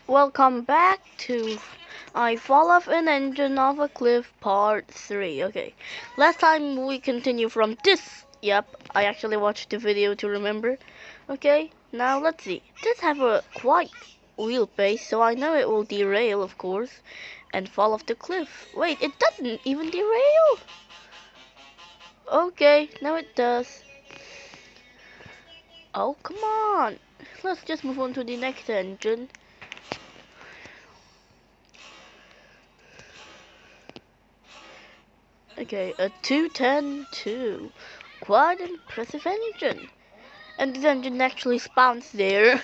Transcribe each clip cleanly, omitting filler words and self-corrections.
Welcome back to I Fall Off an Engine of a Cliff Part 3. Okay, last time we continue from this. Yep, I actually watched the video to remember. Okay, now let's see. This have a quite wheelbase, so I know it will derail, of course, and fall off the cliff. Wait, it doesn't even derail? Okay, now it does. Oh, come on. Let's just move on to the next engine. Okay, a 210-2. Quite impressive engine. And this engine actually spawns there.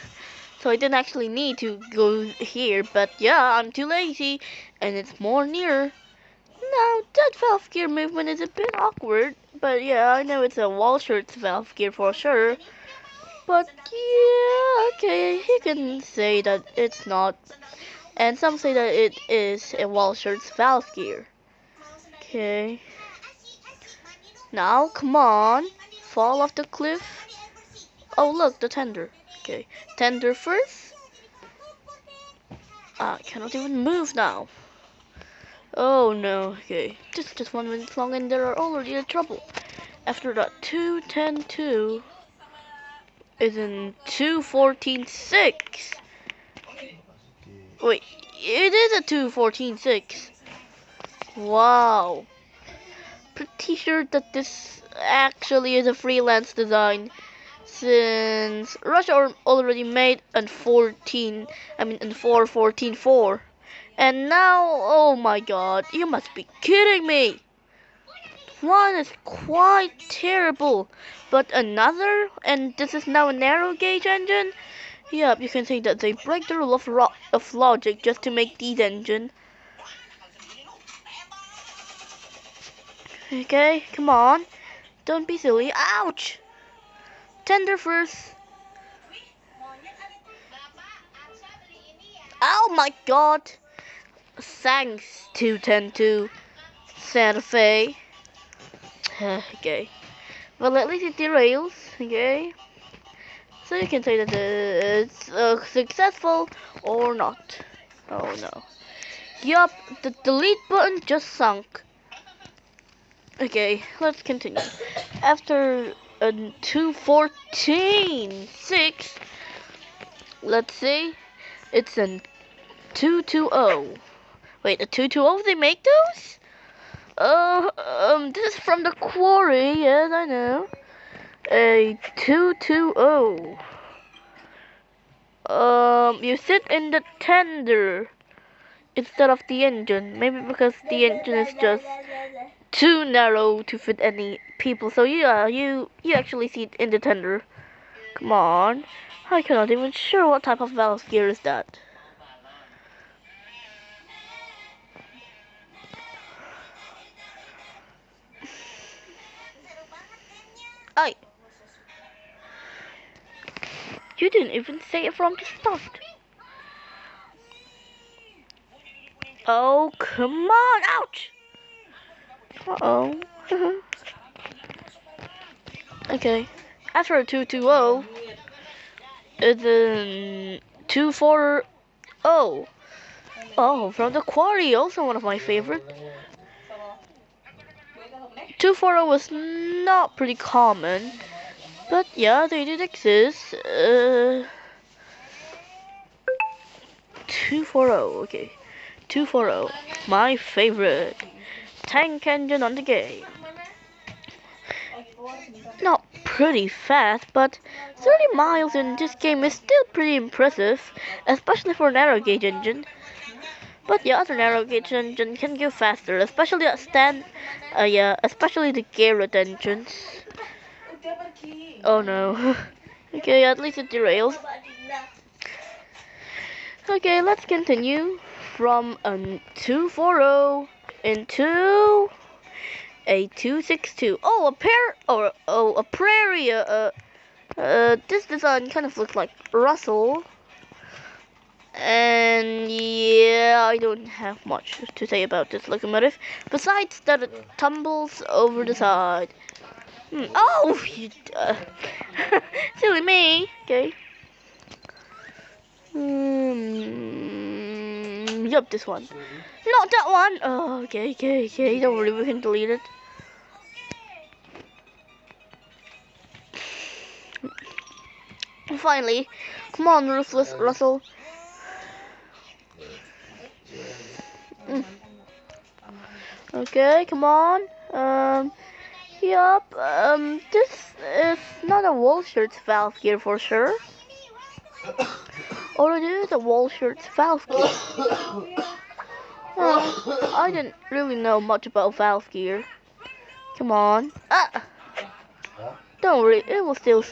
So I didn't actually need to go here. But yeah, I'm too lazy. And it's more near. Now, that valve gear movement is a bit awkward. But yeah, I know it's a Walschaerts valve gear for sure. But yeah, okay, you can say that it's not. And some say that it is a Walschaerts valve gear. Okay. Now, come on. Fall off the cliff. Oh, look, the tender. Okay, tender first. I cannot even move now. Oh no, okay. Just 1 minute long and there are already in trouble. After that, 210-2 is in 214-6. Wait, it is a 214-6. Wow. Pretty sure that this actually is a freelance design, since Russia already made an 414-4. And now, oh my god, you must be kidding me. One is quite terrible, but another, and this is now a narrow gauge engine? Yep, you can say that they break the rule of logic just to make these engine. Okay, come on. Don't be silly. Ouch! Tender first. Oh my god! Thanks, 210-2 Santa Fe. Okay. Well, at least it derails. Okay. So you can say that it's successful or not. Oh no. Yup, the delete button just sunk. Okay, let's continue. After a 214-6, let's see, it's a 220. Wait, a 220? They make those? This is from the quarry. Yes, I know. A 220. You sit in the tender instead of the engine. Maybe because the engine is just too narrow to fit any people. So yeah, you actually sit in the tender. Come on. I cannot even sure what type of valve gear is that. I. You didn't even say it from the start. Oh, come on. Ouch. Uh-oh. Okay. After a 220, it's a 240. Oh, from the quarry, also one of my favorite. 240 was not pretty common, but yeah, they did exist. 240, okay. 240, my favorite tank engine on the game. Not pretty fast, but 30 miles in this game is still pretty impressive, especially for a narrow gauge engine. But yeah, other narrow gauge engine can go faster, especially especially the Garrett engines. Oh no. Okay, at least it derails. Okay, let's continue from a 240 into a 262. Oh, a prairie. This design kind of looks like Russell. And yeah, I don't have much to say about this locomotive, besides that it tumbles over the side. Oh, silly me. Okay. Yup, this one. Not that one! Oh, okay. Don't worry, we can delete it. Finally. Come on, Ruthless Russell. Okay, come on. Yup. This is not a Woolshirt's valve gear for sure. Or it is a Woolshirt's valve gear. I didn't really know much about valve gear. Come on. Ah! Don't worry, it will still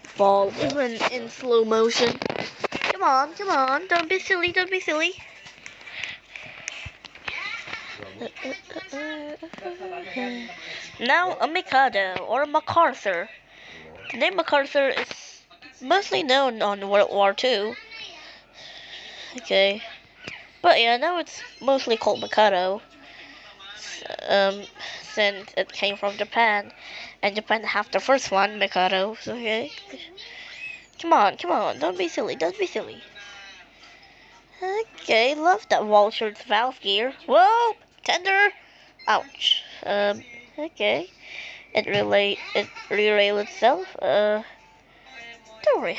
fall, even in slow motion. Come on, don't be silly. Now a Mikado, or a MacArthur. The name MacArthur is mostly known on World War II. Okay. But yeah, now it's mostly called Mikado. Since it came from Japan. And Japan have the first one, Mikado. Okay. Come on, don't be silly. Okay, love that Woolshirt's valve gear. Whoa! Tender! Ouch. Okay. It derailed itself. Don't worry.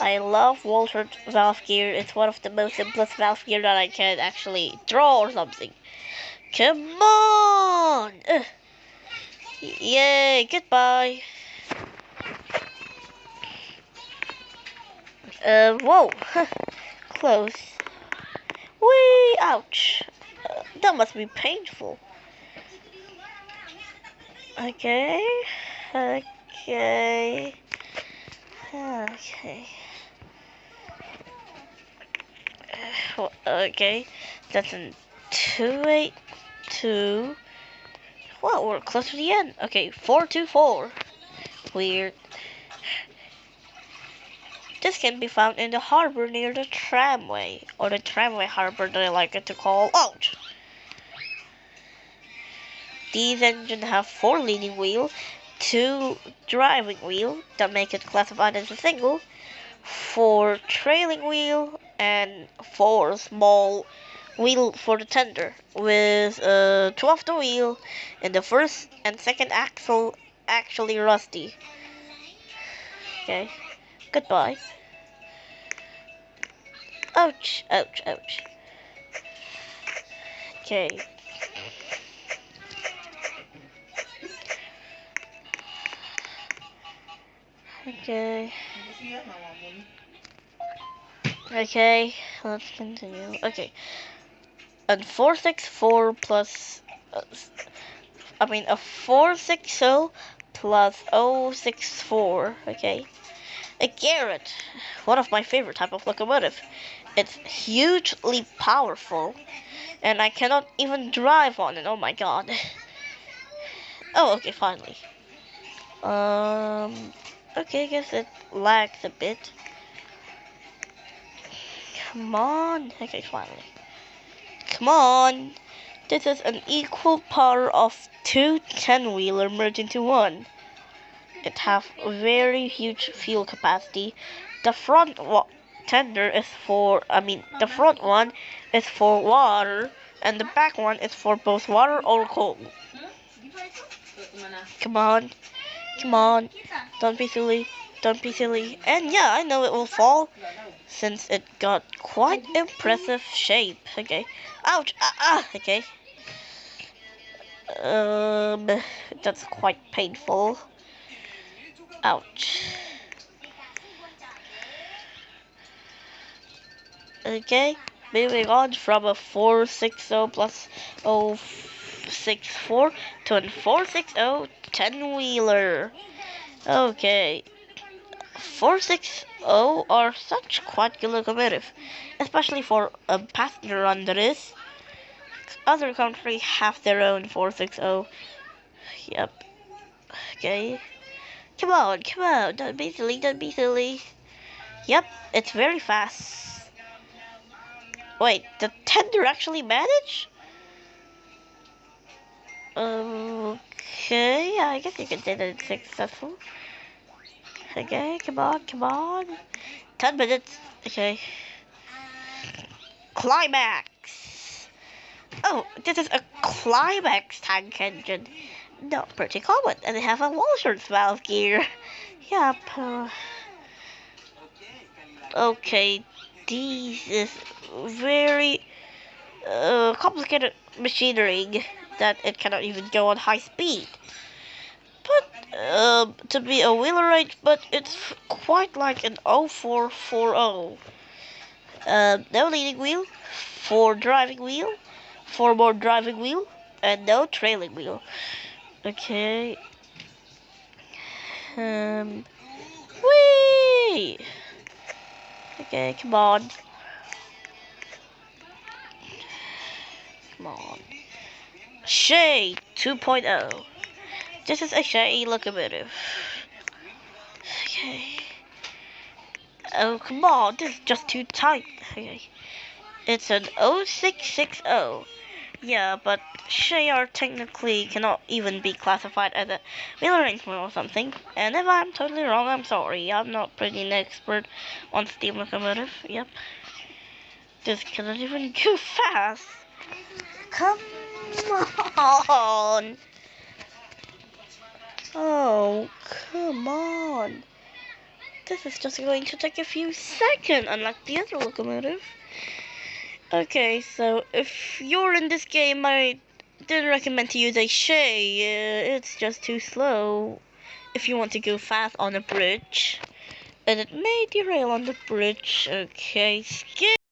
I love Woolshirt's valve gear. It's one of the most simplest valve gear that I can actually draw or something. Come on! Yay, goodbye. Whoa. Close. Whee! Ouch. That must be painful. Okay. Okay. That's a 282. Well, we're close to the end. Okay, 424. Weird. This can be found in the harbor near the tramway, or the tramway harbor that I like it to call. Ouch! These engines have 4 leading wheels, 2 driving wheels that make it classified as a single, 4 trailing wheel, and 4 small wheel for the tender, with 2 of the wheel and the first and second axle actually rusty. Okay, goodbye. Ouch. Okay. Okay, let's continue. Okay. And 464 plus, a 460 plus 064, okay. A Garrett, one of my favorite type of locomotive. It's hugely powerful, and I cannot even drive on it, oh my god. Oh, okay, finally. Okay, I guess it lags a bit. Come on. Okay, finally. Come on. This is an equal power of 2 10-wheeler merged into one. It has very huge fuel capacity. The front tender is the front one is for water, and the back one is for both water or coal. Come on. Don't be silly. And yeah, I know it will fall, since it got quite impressive shape. Okay. Ouch! Okay. That's quite painful. Ouch. Okay, moving on from a 460 plus 064 to a 460 10-wheeler. Okay. 460 are such quite good locomotive, especially for a passenger run that is. Other countries have their own 460. Yep. Okay. Come on, don't be silly. Yep, it's very fast. Wait, the tender actually managed? Okay, I guess you could say that it's successful. Okay, come on, come on. 10 minutes. Okay. Climax. Oh, this is a climax tank engine. Not pretty common, and they have a washer valve gear. Yep. Okay, this is very complicated machinery that it cannot even go on high speed. But to be a wheelwright, but it's quite like an 0440. No leading wheel, 4 driving wheel, 4 more driving wheel, and no trailing wheel. Okay. Whee! Okay, come on. Come on. Shay 2.0. This is a Shay locomotive. Okay. Oh, come on. This is just too tight. Okay. It's an 0660. Yeah, but Shay technically cannot even be classified as a wheel arrangement or something. And if I'm totally wrong, I'm sorry. I'm not pretty an expert on steam locomotive. Yep. This cannot even go fast. Come on. Oh, come on. This is just going to take a few seconds, unlike the other locomotive. Okay, so if you're in this game, I didn't recommend to use a Shay. It's just too slow if you want to go fast on a bridge. And it may derail on the bridge. Okay, skip.